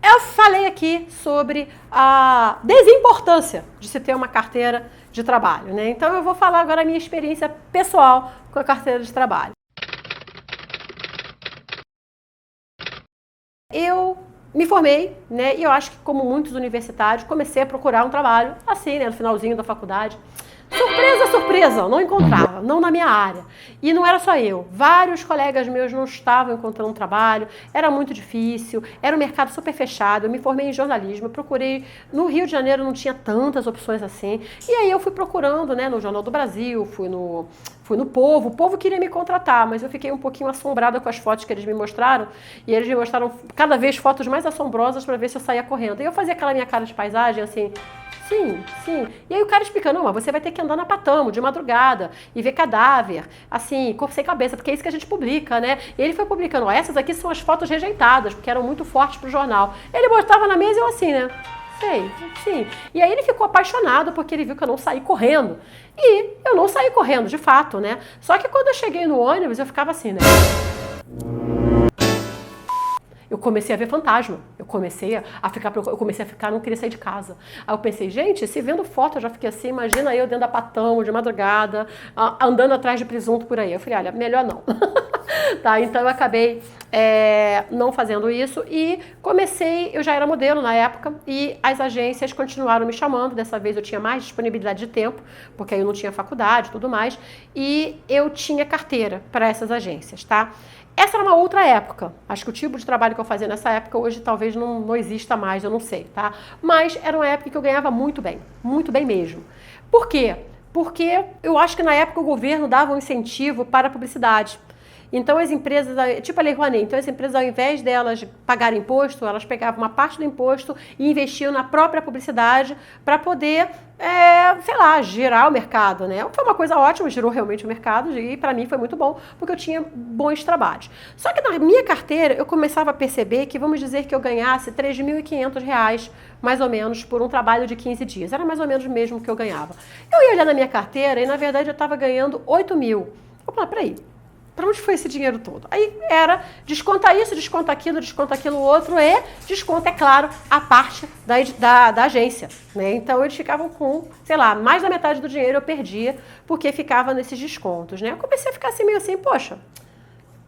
eu falei aqui sobre a desimportância de se ter uma carteira de trabalho, né? Então eu vou falar agora a minha experiência pessoal com a carteira de trabalho. Eu me formei, né? E eu acho que, como muitos universitários, comecei a procurar um trabalho assim, né? No finalzinho da faculdade. Surpresa, surpresa, não encontrava, não na minha área. E não era só eu, vários colegas meus não estavam encontrando trabalho, era muito difícil, era um mercado super fechado. Eu me formei em jornalismo, eu procurei, no Rio de Janeiro não tinha tantas opções assim, e aí eu fui procurando, né, no Jornal do Brasil, fui no Povo. O Povo queria me contratar, mas eu fiquei um pouquinho assombrada com as fotos que eles me mostraram, e eles me mostraram cada vez fotos mais assombrosas para ver se eu saía correndo. E eu fazia aquela minha cara de paisagem assim, sim, sim. E aí o cara explica, não, mas você vai ter que andar na Patamo de madrugada e ver cadáver, assim, corpo sem cabeça, porque é isso que a gente publica, né? E ele foi publicando, ó, essas aqui são as fotos rejeitadas, porque eram muito fortes pro jornal. Ele botava na mesa e eu assim, né? Sei, sim. E aí ele ficou apaixonado porque ele viu que eu não saí correndo. E eu não saí correndo, de fato, né? Só que quando eu cheguei no ônibus, eu ficava assim, né? Eu comecei a ver fantasma, eu comecei a ficar, não queria sair de casa. Aí eu pensei, gente, se vendo foto eu já fiquei assim, imagina eu dentro da Patamo, de madrugada, andando atrás de presunto por aí. Eu falei, olha, melhor não. Tá, então eu acabei não fazendo isso e eu já era modelo na época e as agências continuaram me chamando. Dessa vez eu tinha mais disponibilidade de tempo, porque aí eu não tinha faculdade e tudo mais, e eu tinha carteira para essas agências, tá? Essa era uma outra época. Acho que o tipo de trabalho que eu fazia nessa época hoje talvez não exista mais, eu não sei, tá? Mas era uma época que eu ganhava muito bem mesmo. Por quê? Porque eu acho que na época o governo dava um incentivo para a publicidade. Então as empresas, tipo a Lei Rouanet, então as empresas ao invés delas pagarem imposto, elas pegavam uma parte do imposto e investiam na própria publicidade para poder, sei lá, girar o mercado, né? Foi uma coisa ótima, girou realmente o mercado e para mim foi muito bom, porque eu tinha bons trabalhos. Só que na minha carteira eu começava a perceber que, vamos dizer que eu ganhasse R$3.500, mais ou menos, por um trabalho de 15 dias. Era mais ou menos o mesmo que eu ganhava. Eu ia olhar na minha carteira e na verdade eu estava ganhando 8 mil. Eu falei, peraí. Para onde foi esse dinheiro todo? Aí era desconta isso, desconta aquilo outro e desconta, é claro, a parte da agência, né? Então eles ficavam com, sei lá, mais da metade do dinheiro eu perdia porque ficava nesses descontos, né? Eu comecei a ficar assim meio assim, poxa,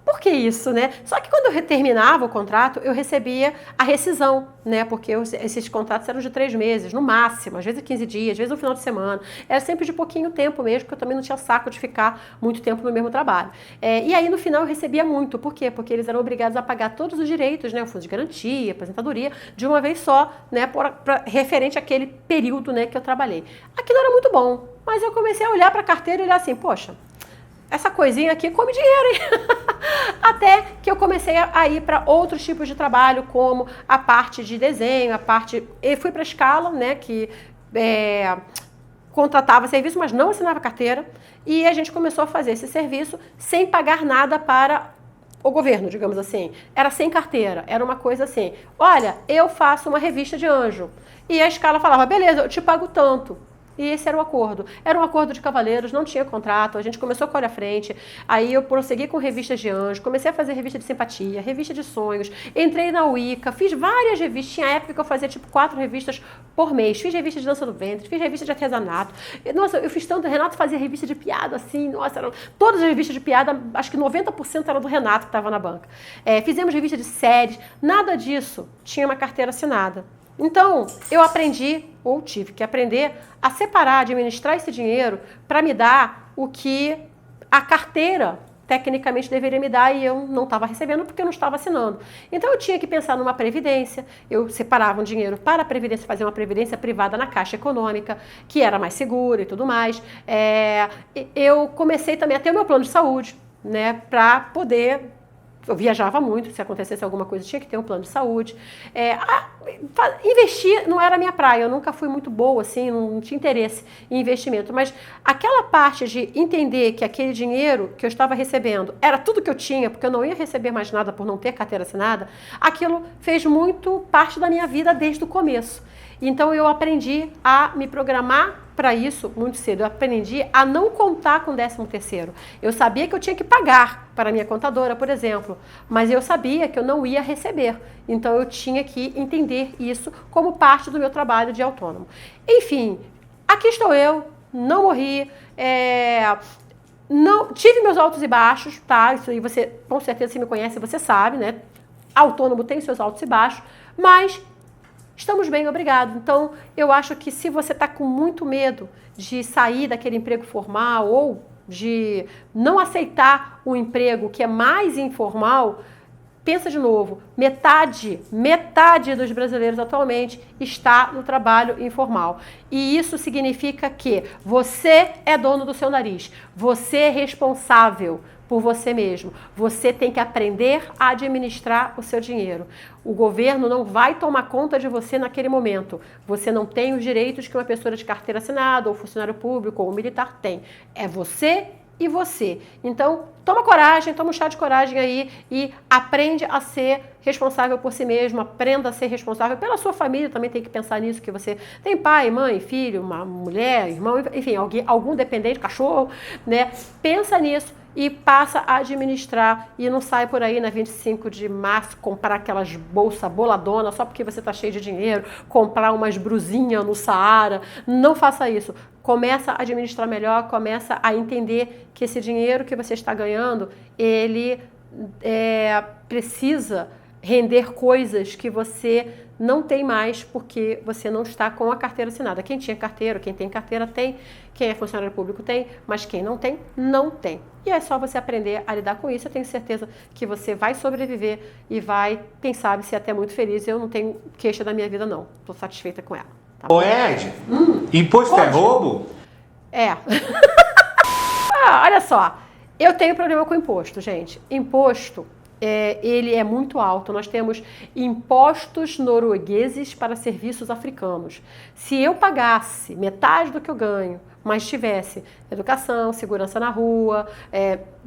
por que isso, né? Só que quando eu terminava o contrato, eu recebia a rescisão, né? Porque esses contratos eram de 3 meses, no máximo, às vezes 15 dias, às vezes no final de semana. Era sempre de pouquinho tempo mesmo, porque eu também não tinha saco de ficar muito tempo no mesmo trabalho. E aí, no final, eu recebia muito. Por quê? Porque eles eram obrigados a pagar todos os direitos, né? O fundo de garantia, aposentadoria, de uma vez só, né? Referente àquele período, né, que eu trabalhei. Aquilo era muito bom, mas eu comecei a olhar para a carteira e olhar assim, poxa, essa coisinha aqui come dinheiro, hein? Até que eu comecei a ir para outros tipos de trabalho, como a parte de desenho, eu fui para a Scala, né, que contratava serviço, mas não assinava carteira, e a gente começou a fazer esse serviço sem pagar nada para o governo, digamos assim. Era sem carteira, era uma coisa assim, olha, eu faço uma revista de anjo, e a Scala falava, beleza, eu te pago tanto. E esse era o acordo. Era um acordo de cavalheiros, não tinha contrato, a gente começou a correr à frente, aí eu prossegui com revistas de anjo, comecei a fazer revista de simpatia, revista de sonhos, entrei na Wicca, fiz várias revistas, tinha época que eu fazia tipo 4 revistas por mês, fiz revista de dança do ventre, fiz revista de artesanato, nossa, eu fiz tanto, o Renato fazia revista de piada assim, nossa, todas as revistas de piada, acho que 90% era do Renato que estava na banca. Fizemos revista de séries, nada disso tinha uma carteira assinada. Então, eu aprendi, ou tive que aprender, a separar, administrar esse dinheiro para me dar o que a carteira tecnicamente deveria me dar e eu não estava recebendo porque eu não estava assinando. Então, eu tinha que pensar numa previdência, eu separava um dinheiro para a previdência, fazer uma previdência privada na Caixa Econômica, que era mais segura e tudo mais. Eu comecei também a ter o meu plano de saúde, né, para poder... Eu viajava muito, se acontecesse alguma coisa, tinha que ter um plano de saúde. Investir não era a minha praia, eu nunca fui muito boa, assim, não tinha interesse em investimento. Mas aquela parte de entender que aquele dinheiro que eu estava recebendo era tudo que eu tinha, porque eu não ia receber mais nada por não ter carteira assinada, aquilo fez muito parte da minha vida desde o começo. Então eu aprendi a me programar para isso muito cedo. Eu aprendi a não contar com 13º. Eu sabia que eu tinha que pagar para a minha contadora, por exemplo, mas eu sabia que eu não ia receber. Então eu tinha que entender isso como parte do meu trabalho de autônomo. Enfim, aqui estou eu, não morri, não tive meus altos e baixos, tá? Isso aí você, com certeza, se me conhece, você sabe, né? Autônomo tem seus altos e baixos, mas estamos bem, obrigado. Então, eu acho que se você está com muito medo de sair daquele emprego formal ou de não aceitar o emprego que é mais informal, pensa de novo, metade dos brasileiros atualmente está no trabalho informal. E isso significa que você é dono do seu nariz, você é responsável por você mesmo. Você tem que aprender a administrar o seu dinheiro. O governo não vai tomar conta de você naquele momento. Você não tem os direitos que uma pessoa de carteira assinada, ou funcionário público, ou militar tem. É você e você. Então, toma coragem, toma um chá de coragem aí e aprende a ser responsável por si mesmo, aprenda a ser responsável pela sua família, também tem que pensar nisso, que você tem pai, mãe, filho, uma mulher, irmão, enfim, algum dependente, cachorro, né? Pensa nisso e passa a administrar e não sai por aí na 25 de março comprar aquelas bolsas boladona só porque você está cheio de dinheiro, comprar umas brusinhas no Saara. Não faça isso. Começa a administrar melhor, começa a entender que esse dinheiro que você está ganhando, ele precisa render coisas que você não tem mais porque você não está com a carteira assinada. Quem tinha carteira, quem tem carteira tem, quem é funcionário público tem, mas quem não tem, não tem. E é só você aprender a lidar com isso. Eu tenho certeza que você vai sobreviver e vai, quem sabe, ser até muito feliz. Eu não tenho queixa da minha vida, não. Estou satisfeita com ela. Tá bom? Ô Ed, imposto é roubo? É. Olha só, eu tenho problema com imposto, gente. Imposto, ele é muito alto. Nós temos impostos noruegueses para serviços africanos. Se eu pagasse metade do que eu ganho, mas tivesse educação, segurança na rua,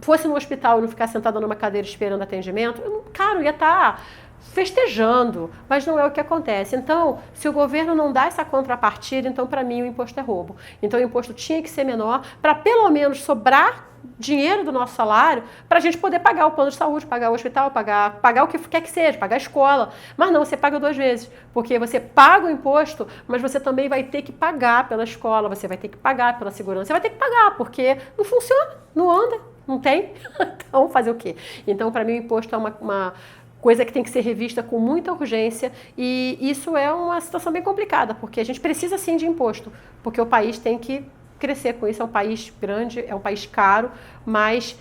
fosse no hospital e não ficar sentada numa cadeira esperando atendimento, eu ia estar festejando, mas não é o que acontece. Então, se o governo não dá essa contrapartida, então para mim o imposto é roubo. Então o imposto tinha que ser menor para pelo menos sobrar dinheiro do nosso salário para a gente poder pagar o plano de saúde, pagar o hospital, pagar o que quer que seja, pagar a escola. Mas não, você paga 2 vezes, porque você paga o imposto, mas você também vai ter que pagar pela escola, você vai ter que pagar pela segurança, você vai ter que pagar, porque não funciona, não anda, não tem. Então, fazer o quê? Então, para mim, o imposto é uma coisa que tem que ser revista com muita urgência e isso é uma situação bem complicada, porque a gente precisa sim de imposto, porque o país tem que crescer com isso, é um país grande, é um país caro, mas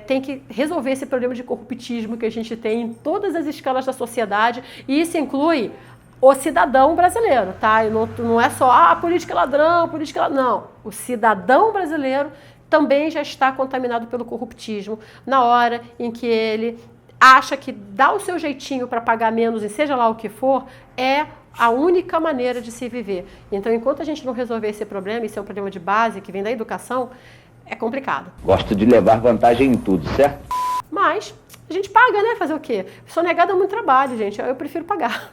tem que resolver esse problema de corruptismo que a gente tem em todas as escalas da sociedade e isso inclui o cidadão brasileiro, tá? E não é só, política é ladrão, não. O cidadão brasileiro também já está contaminado pelo corruptismo na hora em que ele acha que dar o seu jeitinho para pagar menos e seja lá o que for, é a única maneira de se viver. Então, enquanto a gente não resolver esse problema, isso é um problema de base que vem da educação, é complicado. Gosto de levar vantagem em tudo, certo? Mas a gente paga, né? Fazer o quê? Sou negada a muito trabalho, gente. Eu prefiro pagar.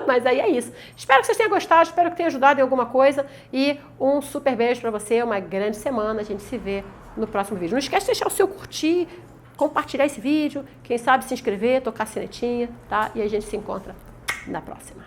Mas aí é isso. Espero que vocês tenham gostado, espero que tenha ajudado em alguma coisa e um super beijo para você, uma grande semana. A gente se vê no próximo vídeo. Não esquece de deixar o seu curtir, compartilhar esse vídeo, quem sabe se inscrever, tocar a sinetinha, tá? E a gente se encontra na próxima.